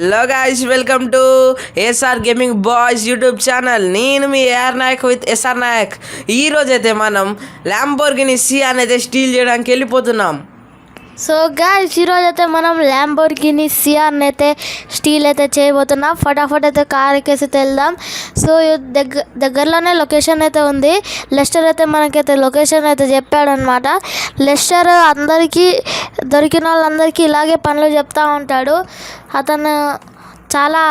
Hello guys, welcome to SR gaming boys YouTube channel. నేను మీ AR Nayak with SR Nayak. ఈరోజైతే మనం ల్యాంబోర్గిని సియాన్ అయితే స్టీల్ చేయడానికి వెళ్ళిపోతున్నాం. సో గాయ్స్, ఈరోజు అయితే మనం ల్యాంబోర్గిని సియాన్ అయితే స్టీల్ అయితే చేయబోతున్నాం. ఫటాఫట్ అయితే కార్ ఎక్కేసి వెళ్దాం. సో దగ్గరలోనే లొకేషన్ అయితే ఉంది. లెస్టర్ అయితే మనకైతే లొకేషన్ అయితే చెప్పాడనమాట. లెస్టర్ అందరికీ దొరికిన వాళ్ళందరికీ ఇలాగే పనులు చెప్తూ ఉంటాడు. అతను చాలా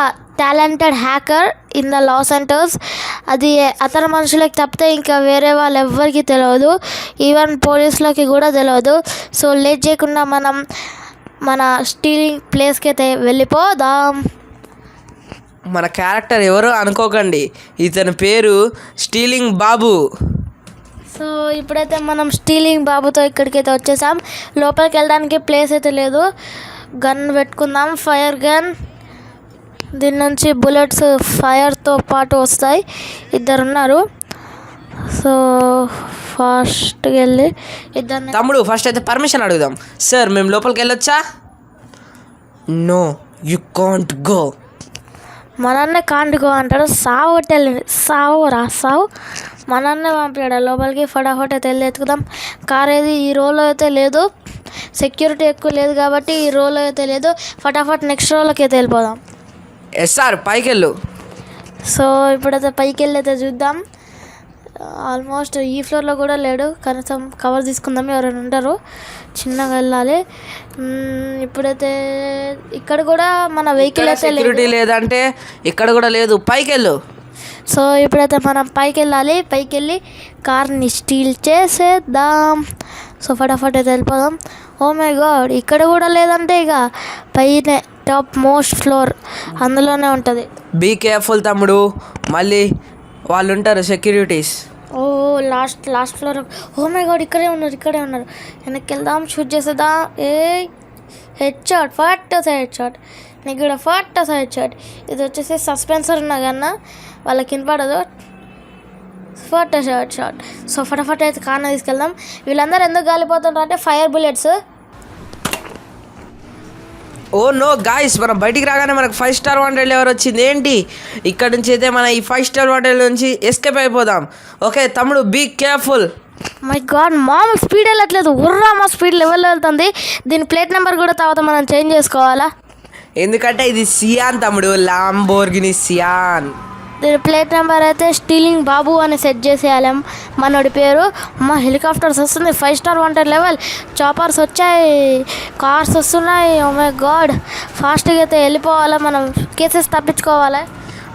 talented hacker in the Los Santos. అది అతని మనుషులకి తప్పితే ఇంకా వేరే వాళ్ళు ఎవ్వరికి తెలియదు, ఈవెన్ పోలీసులకి కూడా తెలియదు. సో లేట్ చేయకుండా మనం మన స్టీలింగ్ ప్లేస్కి అయితే వెళ్ళిపోదాం. మన క్యారెక్టర్ ఎవరో అనుకోకండి, ఇతని పేరు స్టీలింగ్ బాబు. సో ఇప్పుడైతే మనం స్టీలింగ్ బాబుతో ఇక్కడికైతే వచ్చేసాం. లోపలికి వెళ్ళడానికి ప్లేస్ అయితే లేదు. గన్ పెట్టుకుందాం, ఫైర్ గన్. దీని నుంచి బుల్లెట్స్ ఫైర్తో పాటు వస్తాయి. ఇద్దరున్నారు. సో ఫాస్ట్గా వెళ్ళి ఇద్దరు. తమ్ముడు, ఫస్ట్ అయితే పర్మిషన్ అడుగుదాం. సార్, మేము లోపలికి వెళ్ళొచ్చా? No, you can't go. మనన్నే కాంటుకో అంటాడు. సావు సావు మనన్నే పంపాడు లోపలికి. ఫటాఫట్ అయితే వెళ్ళి ఎత్తుకుదాం. కార్ ఏది ఈ రోలో అయితే లేదు, సెక్యూరిటీ ఎక్కువ లేదు కాబట్టి ఈ రోలో అయితే లేదు. ఫటాఫట్ నెక్స్ట్ రోలోకి అయితే వెళ్ళిపోదాం. సార్, పైకి వెళ్ళు. సో ఇప్పుడైతే పైకి వెళ్ళి అయితే చూద్దాం. ఆల్మోస్ట్ ఈ ఫ్లోర్లో కూడా లేడు. కనీసం కవర్ తీసుకుందాం, ఎవరైనా ఉంటారు. చిన్నగా వెళ్ళాలి. ఇప్పుడైతే ఇక్కడ కూడా మన వెహికల్ అయితే సెక్యూరిటీ లేదంటే ఇక్కడ కూడా లేదు. పైకి వెళ్ళు. సో ఇప్పుడైతే మనం పైకి వెళ్ళాలి. పైకి వెళ్ళి కార్ని స్టీల్ చేసేద్దాం. సో ఫటాఫట్ అయితే వెళ్ళిపోదాం. ఓ మై గాడ్, ఇక్కడ కూడా లేదంటే ఇక పైనే టాప్ మోస్ట్ ఫ్లోర్ అందులోనే ఉంటుంది. బీ కేర్ఫుల్ తమ్ముడు, మళ్ళీ వాళ్ళు ఉంటారు సెక్యూరిటీస్. ఓ last floor. Oh my God, ఇక్కడే ఉన్నారు. వెనక్కి వెళ్దాం, షూట్ చేసేద్దాం. Head shot, head shot. నీకు కూడా హెడ్ షాట్. ఇది వచ్చేసి సస్పెన్సర్ ఉన్నా కన్నా వాళ్ళకి వినపడదు. Head shot. సో ఫటాఫట్ అయితే కార్ని తీసుకెళ్దాం. వీళ్ళందరూ ఎందుకు గాలిపోతుంటారు అంటే fire bullets. Oh no guys, మనం బయటికి రాగానే మనకు 5 స్టార్ వాంటెడ్ ఎవరు వచ్చింది ఏంటి? ఇక్కడ నుంచి అయితే మనం ఈ 5 స్టార్ వాంటెడ్ నుంచి ఎస్కేప్ అయిపోదాం. ఓకే తమ్ముడు, బీ కేర్ఫుల్. మై గాడ్, మామూలు స్పీడ్ వెళ్ళట్లేదు, మా స్పీడ్ లెవెల్లో వెళ్తుంది. దీని ప్లేట్ నెంబర్ కూడా తర్వాత మనం చేంజ్ చేసుకోవాలా, ఎందుకంటే ఇది సియాన్ తమ్ముడు, ల్యాంబోర్గిని సియాన్. దీని ప్లేట్ నెంబర్ అయితే స్టీలింగ్ బాబు అని సెట్ చేసేయాలి మనోడి పేరు. మా హెలికాప్టర్స్ వస్తుంది, 5 స్టార్ వాంటెడ్ లెవెల్. చాపర్స్ వచ్చాయి, కార్స్ వస్తున్నాయి. ఓ మై గాడ్, ఫాస్ట్గా అయితే వెళ్ళిపోవాలి. మనం కేసెస్ తప్పించుకోవాలి.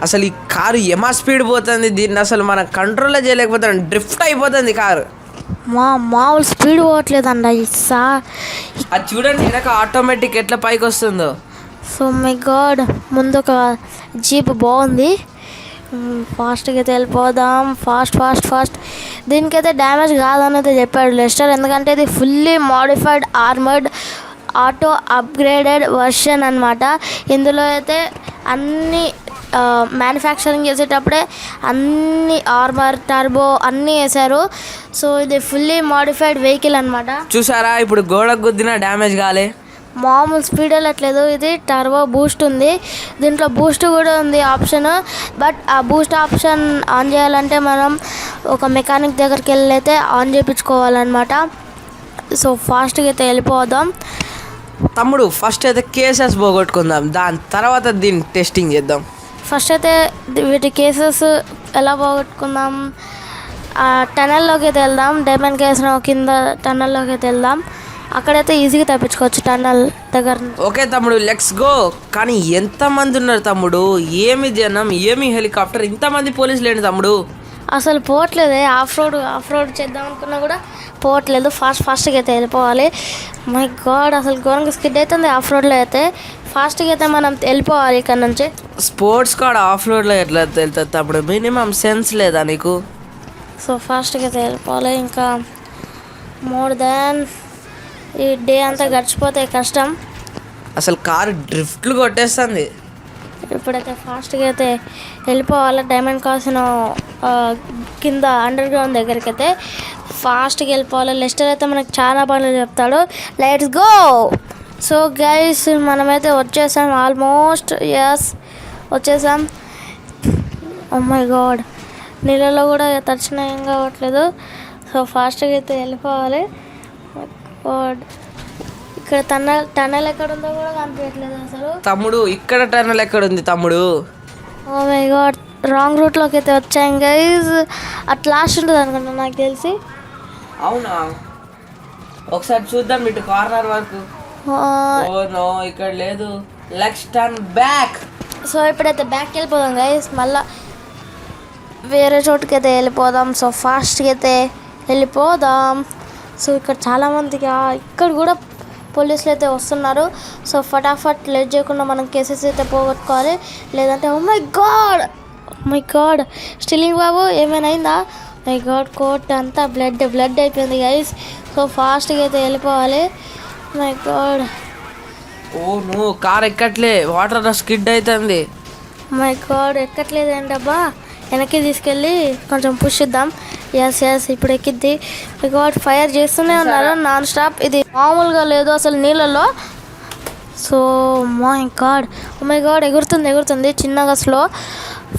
అసలు ఈ కారు ఏమా స్పీడ్ పోతుంది, దీన్ని అసలు మనం కంట్రోల్లో చేయలేకపోతున్నాం. డ్రిఫ్ట్ అయిపోతుంది కారు. మామూలు స్పీడ్ పోవట్లేదండి. అది చూడండి వెనక ఆటోమేటిక్ ఎట్లా పైకి వస్తుందో. సో మై గాడ్, ముందు ఒక జీప్ బాగుంది. ఫాస్ట్గా అయితే వెళ్ళిపోదాం. ఫాస్ట్. దీనికైతే డ్యామేజ్ కాదనైతే చెప్పాడు లెస్టర్, ఎందుకంటే ఇది fully modified armoured auto upgraded version అనమాట. ఇందులో అయితే అన్ని మ్యానుఫ్యాక్చరింగ్ చేసేటప్పుడే అన్ని ఆర్మర్, టర్బో అన్నీ వేశారు. సో ఇది ఫుల్లీ మోడిఫైడ్ వెహికల్ అనమాట. చూసారా, ఇప్పుడు గోడకు గుద్దినా డ్యామేజ్ కాలే. మామూలు స్పీడ్ వెళ్ళట్లేదు. ఇది టర్బో బూస్ట్ ఉంది, దీంట్లో బూస్ట్ కూడా ఉంది ఆప్షన్. బట్ ఆ బూస్ట్ ఆప్షన్ ఆన్ చేయాలంటే మనం ఒక మెకానిక్ దగ్గరికి వెళ్ళి అయితే ఆన్ చేయించుకోవాలన్నమాట. సో ఫాస్ట్గా అయితే వెళ్ళిపోదాం. తమ్ముడు, ఫస్ట్ అయితే కేసెస్ పోగొట్టుకుందాం, దాని తర్వాత దీన్ని టెస్టింగ్ చేద్దాం. ఫస్ట్ అయితే వీటి కేసెస్ ఎలా పోగొట్టుకుందాం, టనల్లోకి అయితే వెళ్దాం. డైమండ్ కేస్ కింద టనల్లోకి అయితే వెళ్దాం. అక్కడైతే ఈజీగా తప్పించుకోవచ్చు టన్నల్ దగ్గర. ఓకే తమ్ముడు, లెట్స్ గో. కానీ ఎంతమంది ఉన్నారు తమ్ముడు, ఏమి జనం, ఏమి హెలికాప్టర్, ఇంతమంది పోలీసులు ఏంటి తమ్ముడు? అసలు పోవట్లేదే. ఆఫ్ రోడ్ చేద్దాం అనుకున్నా కూడా పోవట్లేదు. ఫాస్ట్గా అయితే వెళ్ళిపోవాలి. మై గాడ్, అసలు ఘోరంగా స్కిడ్ అవుతుంది ఆఫ్ రోడ్లో అయితే. ఫాస్ట్గా అయితే మనం వెళ్ళిపోవాలి ఇక్కడ నుంచి. స్పోర్ట్స్ కార్ ఆఫ్ రోడ్లో ఎట్లా వెళ్తుంది తమ్ముడు, మినిమం సెన్స్ లేదా నీకు? సో ఫాస్ట్గా అయితే వెళ్ళిపోవాలి. ఇంకా మోర్ దాన్ ఈ డే అంతా గడిచిపోతే కష్టం. అసలు కారు డ్రిఫ్ట్లు కొట్టేస్తుంది. ఇప్పుడైతే ఫాస్ట్గా అయితే వెళ్ళిపోవాలి. డైమండ్ కాసిన కింద అండర్ గ్రౌండ్ దగ్గరికి అయితే ఫాస్ట్గా వెళ్ళిపోవాలి. లెస్టర్ అయితే మనకు చాలా పనులు చెప్తాడు. Let's go. సో గైస్ మనమైతే వచ్చేసాం ఆల్మోస్ట్. ఎస్ వచ్చేసాం. ఓ మై గాడ్, నీళ్ళలో కూడా తడిచిన ఏం కావట్లేదు. సో ఫాస్ట్గా అయితే వెళ్ళిపోవాలి. గాడ్, ఇక్కడ టన్నెల్ ఎక్కడ ఉందో కూడా కనిపించట్లేదు అసలు. తమ్ముడు ఇక్కడ టన్నెల్ ఎక్కడ ఉంది తమ్ముడు? ఓ మై గాడ్, రాంగ్ రూట్లోకి అయితే వచ్చాం గైస్. అట్ లాస్ట్ ఉంటుంది అనుకుంటా నాకు తెలిసి. అవునా, ఒకసారి చూద్దాం ఇటు కార్నర్ వరకు. ఓ నో, ఇక్కడ లేదు. Let's turn back. సో ఇప్పుడైతే బ్యాక్కి వెళ్ళిపోదాం గైస్. మళ్ళీ వేరే చోటుకి అయితే వెళ్ళిపోదాం. సో ఫాస్ట్గా అయితే వెళ్ళిపోదాం. సో ఇక్కడ చాలామందికి ఇక్కడ కూడా పోలీసులు అయితే వస్తున్నారు. సో ఫటాఫట్ లేట్ చేయకుండా మనం కేసెస్ అయితే పోగొట్టుకోవాలి, లేదంటే ఓ మై గాడ్ స్టిల్లింగ్ బాబు ఏమైనా అయిందా? మై గాడ్, కోట్ అంతా బ్లడ్ అయిపోయింది గైస్. సో ఫాస్ట్గా అయితే వెళ్ళిపోవాలి. My god, oh no, car ఎక్కట్లే, వాటర్ స్కిడ్ అవుతుంది. మై గాడ్, ఎక్కట్లేదు ఏంటబ్బా. వెనక్కి తీసుకెళ్ళి కొంచెం పుష్ ఇద్దాం. ఎస్ ఇప్పుడు ఎక్కిద్ది. మై గాడ్, ఫైర్ చేస్తూనే ఉన్నారు నాన్ స్టాప్. ఇది మామూలుగా లేదు అసలు నీళ్ళలో. సో మై గాడ్ ఎగురుతుంది చిన్నగా స్లో.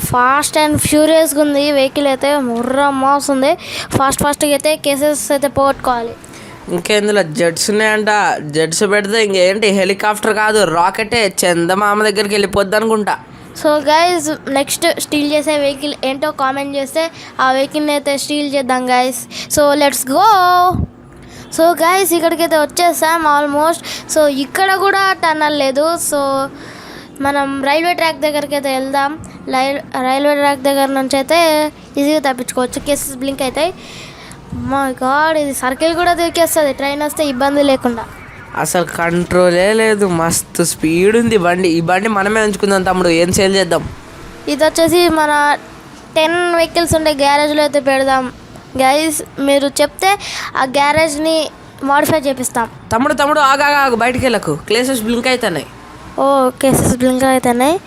ఫాస్ట్ అండ్ ఫ్యూరియస్గా ఉంది వెహికల్ అయితే. ముర్రమ్మ వస్తుంది. ఫాస్ట్గా అయితే కేసెస్ అయితే పోగొట్టుకోవాలి. ఇంకేందులో జెట్స్ ఉన్నాయంట. జెట్స్ పెడితే ఇంకేంటి, హెలికాప్టర్ కాదు రాకెటే చందమామ దగ్గరికి వెళ్ళిపోద్ది అనుకుంటా. సో గైజ్, నెక్స్ట్ స్టీల్ చేసే వెహికల్ ఏంటో కామెంట్ చేస్తే ఆ వెహికల్ని అయితే స్టీల్ చేద్దాం guys. So let's go. So guys, ఇక్కడికైతే వచ్చేసాం ఆల్మోస్ట్. సో ఇక్కడ కూడా టన్నల్ లేదు. సో మనం రైల్వే ట్రాక్ దగ్గరికి అయితే వెళ్దాం. రైల్వే ట్రాక్ దగ్గర నుంచి అయితే ఈజీగా తప్పించుకోవచ్చు. కేసెస్ బ్లింక్ అవుతాయి. మై గాడ్, ఇది సర్కిల్ కూడా దూకేస్తుంది ట్రైన్ వస్తే ఇబ్బంది లేకుండా. అసలు కంట్రోలే లేదు, మస్తు స్పీడ్ ఉంది బండి. ఈ బండి మనమే ఉంచుకుందాం తమ్ముడు, ఏం సేల్ చేద్దాం. ఇది వచ్చేసి మన 10 వెహికల్స్ ఉండే గ్యారేజ్లో అయితే పెడదాం గైస్. మీరు చెప్తే ఆ గ్యారేజ్ని మాడిఫై చేపిస్తాం. తమ్ముడు ఆగాగు, బయటికి వెళ్ళకు, కేసెస్ బ్లింక్ అవుతున్నాయి. ఓ కేసెస్ బ్లింక్ అవుతున్నాయి.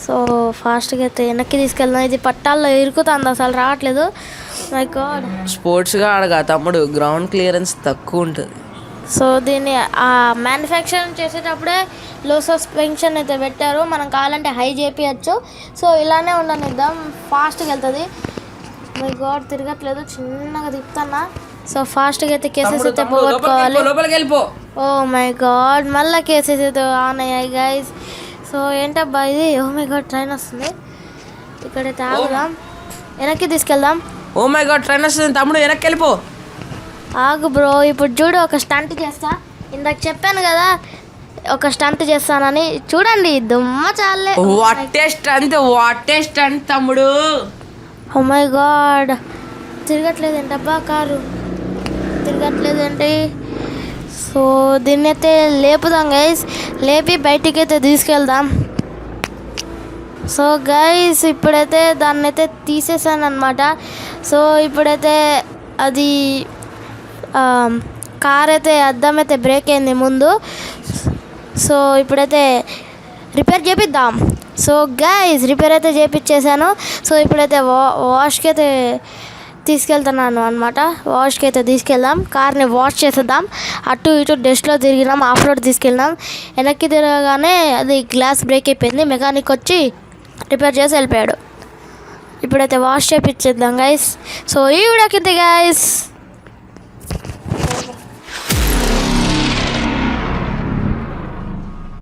సో ఫాస్ట్గా అయితే వెనక్కి తీసుకెళ్దాం. ఇది పట్టాల్లో ఇరుకుతుంది, అసలు రావట్లేదు. మై గాడ్, స్పోర్ట్స్గా అడగా తమ్ముడు, గ్రౌండ్ క్లియరెన్స్ తక్కువ ఉంటుంది. సో దీన్ని మ్యానుఫ్యాక్చరింగ్ చేసేటప్పుడే లో సస్పెన్షన్ అయితే పెట్టారు. మనం కావాలంటే హై చేపించచ్చు. సో ఇలానే ఉండనిద్దాం, ఫాస్ట్గా వెళ్తుంది. మై గాడ్, తిరగట్లేదు, చిన్నగా తిప్పుతున్నా. సో ఫాస్ట్గా అయితే కేసెస్ అయితే పోగొట్టుకోవాలి. ఓ మై గాడ్, మళ్ళీ కేసెస్ అయితే ఆన్ అయ్యాయి గైస్. సో ఏంటబ్బా ఇది? ఓ మై గాడ్, ట్రైన్ వస్తుంది. ఇక్కడైతే ఆగుదాం, వెనక్కి తీసుకెళ్దాం. ఓ మై గాడ్, ట్రైన్ వస్తుంది తమ్ముడు, వెనక్కి వెళ్ళిపో. ఆగు బ్రో, ఇప్పుడు చూడు ఒక స్టంట్ చేస్తా. ఇందాక చెప్పాను కదా ఒక స్టంట్ చేస్తానని, చూడండి దుమ్మ చాలే. వాట్ స్టంట్ తమ్ముడు. ఓ మై గాడ్, తిరగట్లేదు ఏంటబ్బా కారు, తిరగట్లేదు ఏంటి? సో దీన్ని అయితే లేపుదాం గైస్, లేపి బయటికి అయితే తీసుకెళ్దాం. సో గైస్, ఇప్పుడైతే దాన్ని అయితే తీసేసాను అనమాట. సో ఇప్పుడైతే అది కార్ అయితే అద్దం అయితే బ్రేక్ అయింది ముందు. సో ఇప్పుడైతే రిపేర్ చేపిద్దాం. సో గైస్, రిపేర్ అయితే చేపించేసాను. సో ఇప్పుడైతే వాష్కి అయితే తీసుకెళ్తున్నాను అనమాట. వాష్కి అయితే తీసుకెళ్దాం, కార్ని వాష్ చేసేద్దాం. అటు ఇటు డస్ట్లో తిరిగినాం, ఆఫ్ రోడ్ తీసుకెళ్ళినాం. వెనక్కి తిరగగానే అది గ్లాస్ బ్రేక్ అయిపోయింది. మెకానిక్ వచ్చి రిపేర్ చేసి వెళ్ళిపోయాడు. ఇప్పుడైతే వాష్ చేపించేద్దాం గైస్. సో ఈ వీడియోకి గైస్.